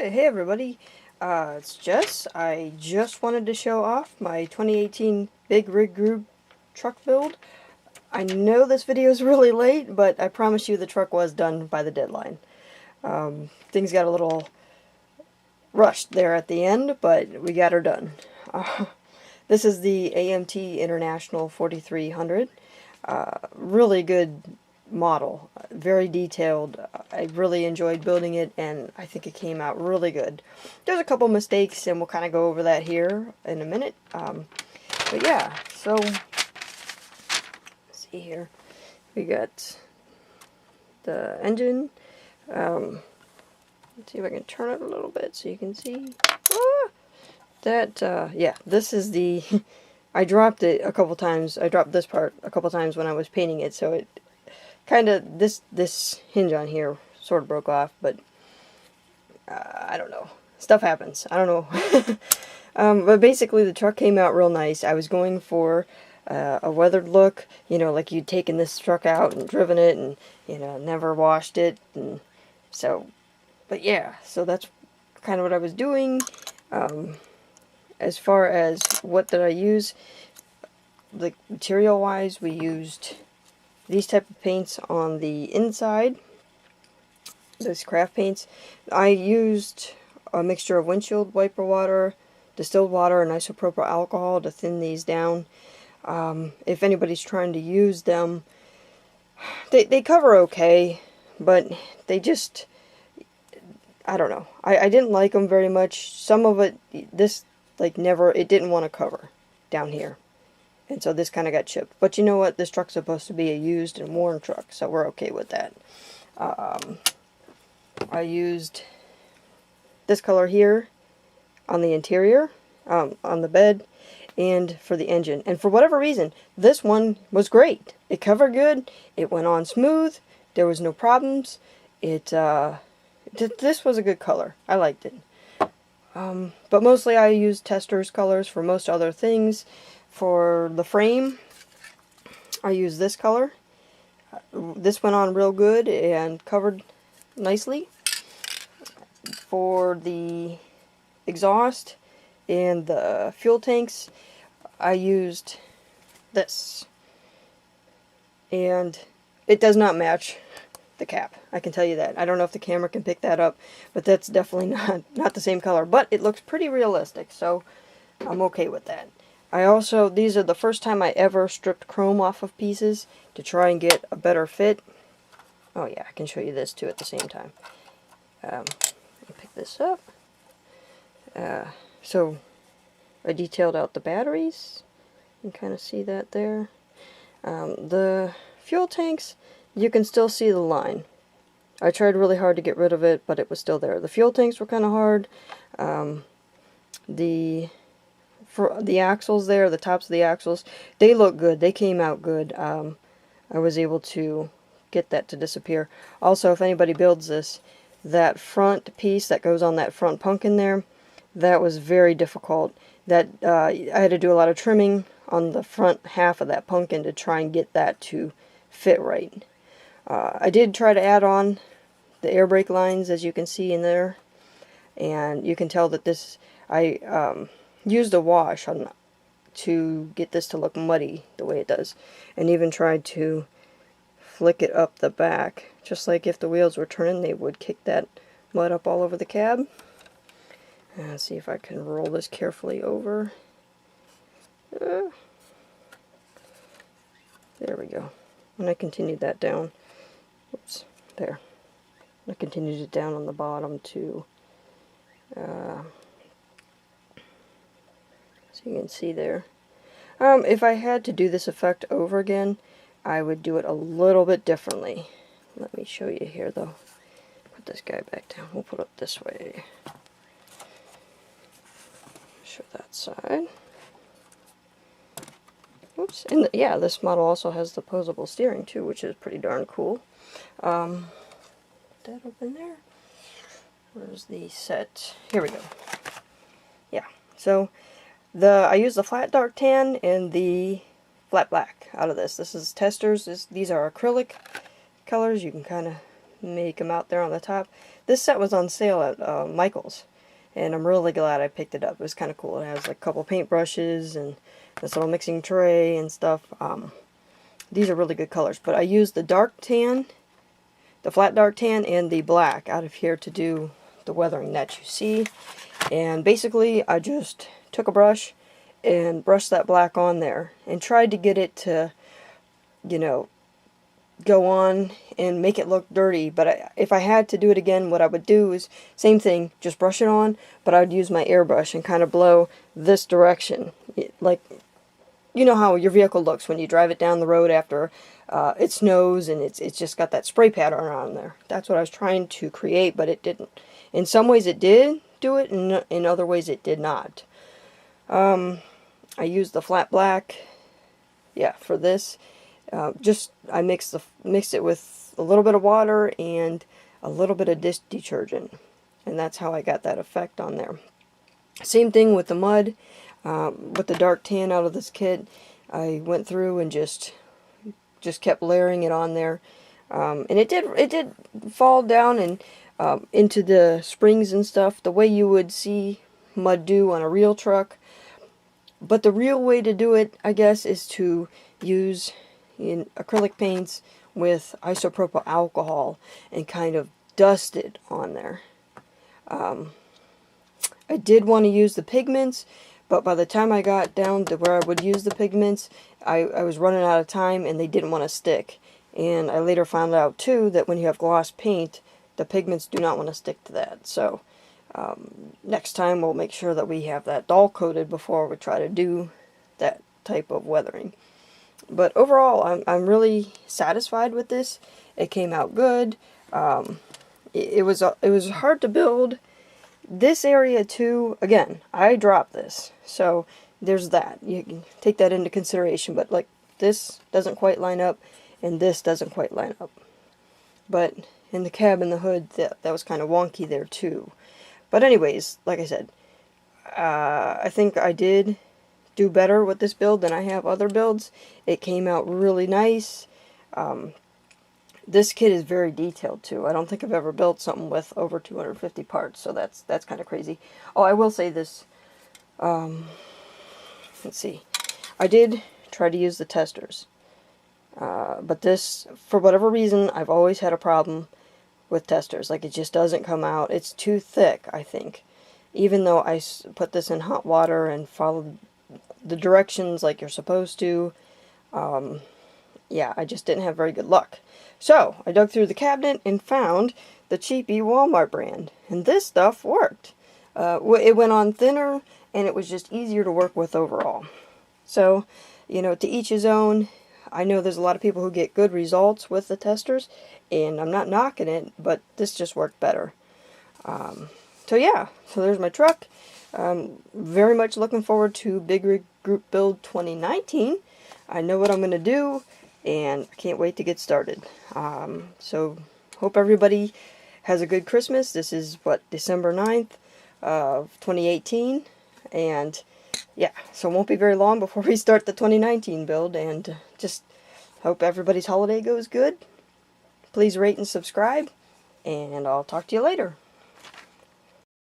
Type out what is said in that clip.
Hey everybody, it's Jess. I just wanted to show off my 2018 Big Rig Group truck build. I know this video is really late, but I promise you the truck was done by the deadline. Things got a little rushed there at the end, but we got her done. This is the AMT International 4300. Really good model, very detailed. I really enjoyed building it, and I think it came out really good. There's a couple mistakes, and we'll kind of go over that here in a minute. But yeah, so let's see here. We got the engine. Let's see if I can turn it a little bit so you can see. Yeah, this is the. I dropped it a couple times. I dropped this part a couple times when I was painting it, so it kind of, this hinge on here sort of broke off, but I don't know. Stuff happens. I don't know. But basically the truck came out real nice. I was going for a weathered look, you know, like you'd taken this truck out and driven it and, you know, never washed it, and so, but yeah, so that's kind of what I was doing. As far as what did I use, like material wise, we used these type of paints on the inside, these craft paints. I used a mixture of windshield wiper water, distilled water, and isopropyl alcohol to thin these down. If anybody's trying to use them, they cover okay, but they just, I don't know. I didn't like them very much. Some of it, this, like never, it didn't want to cover down here. And so this kind of got chipped. But you know what? This truck's supposed to be a used and worn truck, so we're okay with that. I used this color here on the interior, on the bed, and for the engine. And for whatever reason, this one was great. It covered good. It went on smooth. There was no problems. This was a good color. I liked it. But mostly I used testers colors for most other things. For the frame, I used this color. This went on real good and covered nicely. For the exhaust and the fuel tanks, I used this. And it does not match the cap. I can tell you that. I don't know if the camera can pick that up, but that's definitely not the same color. But it looks pretty realistic, so I'm okay with that. I also, these are the first time I ever stripped chrome off of pieces to try and get a better fit. Oh yeah, I can show you this too at the same time. Let me pick this up. So I detailed out the batteries. You can kind of see that there. The fuel tanks, you can still see the line. I tried really hard to get rid of it, but it was still there. The fuel tanks were kind of hard. For the axles there, the tops of the axles, they look good. They came out good. I was able to get that to disappear. Also, if anybody builds this, that front piece that goes on that front pumpkin there, that was very difficult. That I had to do a lot of trimming on the front half of that pumpkin to try and get that to fit right. I did try to add on the air brake lines, as you can see in there, and you can tell that this, I used a wash to get this to look muddy the way it does, and even tried to flick it up the back, just like if the wheels were turning they would kick that mud up all over the cab. Let's see if I can roll this carefully over. There we go. And I continued that down. Oops, there. I continued it down on the bottom too. So you can see there. If I had to do this effect over again, I would do it a little bit differently. Let me show you here though. Put this guy back down. We'll put it this way. Show that side. Oops. And yeah, this model also has the posable steering too, which is pretty darn cool. Put that open there. Where's the set? Here we go. Yeah. So I use the flat dark tan and the flat black out of this. This is testers. These are acrylic colors. You can kind of make them out there on the top. This set was on sale at Michael's, and I'm really glad I picked it up. It was kind of cool. It has like a couple paintbrushes and this little mixing tray and stuff. These are really good colors, but I used the dark tan, the flat dark tan, and the black out of here to do the weathering that you see. And basically I just took a brush and brushed that black on there and tried to get it to, you know, go on and make it look dirty. But if I had to do it again, what I would do is same thing, just brush it on, but I would use my airbrush and kind of blow this direction. Like, you know how your vehicle looks when you drive it down the road after it snows and it's just got that spray pattern on there. That's what I was trying to create, but it didn't. In some ways it did do it, and in other ways it did not. I used the flat black, yeah, for this. I mixed it with a little bit of water and a little bit of dish detergent, and that's how I got that effect on there. Same thing with the mud. With the dark tan out of this kit, I went through and just kept layering it on there, and it did fall down and into the springs and stuff the way you would see mud do on a real truck. But the real way to do it, I guess, is to use acrylic paints with isopropyl alcohol and kind of dust it on there. I did want to use the pigments, but by the time I got down to where I would use the pigments, I was running out of time and they didn't want to stick. And I later found out too that when you have gloss paint, the pigments do not want to stick to that. So next time we'll make sure that we have that dull coated before we try to do that type of weathering. But overall, I'm really satisfied with this. It came out good. It was hard to build. This area too, again, I dropped this, so there's that. You can take that into consideration, but like this doesn't quite line up, and this doesn't quite line up. But in the cab and the hood, that was kind of wonky there too. But anyways, like I said, I think I did do better with this build than I have other builds. It came out really nice. This kit is very detailed too. I don't think I've ever built something with over 250 parts, so that's kind of crazy. Oh, I will say this. Let's see. I did try to use the testers, but this, for whatever reason, I've always had a problem with testers. Like, it just doesn't come out. It's too thick, I think. Even though I put this in hot water and followed the directions like you're supposed to, yeah, I just didn't have very good luck. So, I dug through the cabinet and found the cheapy Walmart brand. And this stuff worked. It went on thinner, and it was just easier to work with overall. So, you know, to each his own. I know there's a lot of people who get good results with the testers, and I'm not knocking it, but this just worked better. So yeah, so there's my truck. Very much looking forward to Big Rig Group Build 2019. I know what I'm going to do, and I can't wait to get started. So, hope everybody has a good Christmas. This is, what, December 9th of 2018, and yeah, so it won't be very long before we start the 2019 build, and just hope everybody's holiday goes good. Please rate and subscribe, and I'll talk to you later.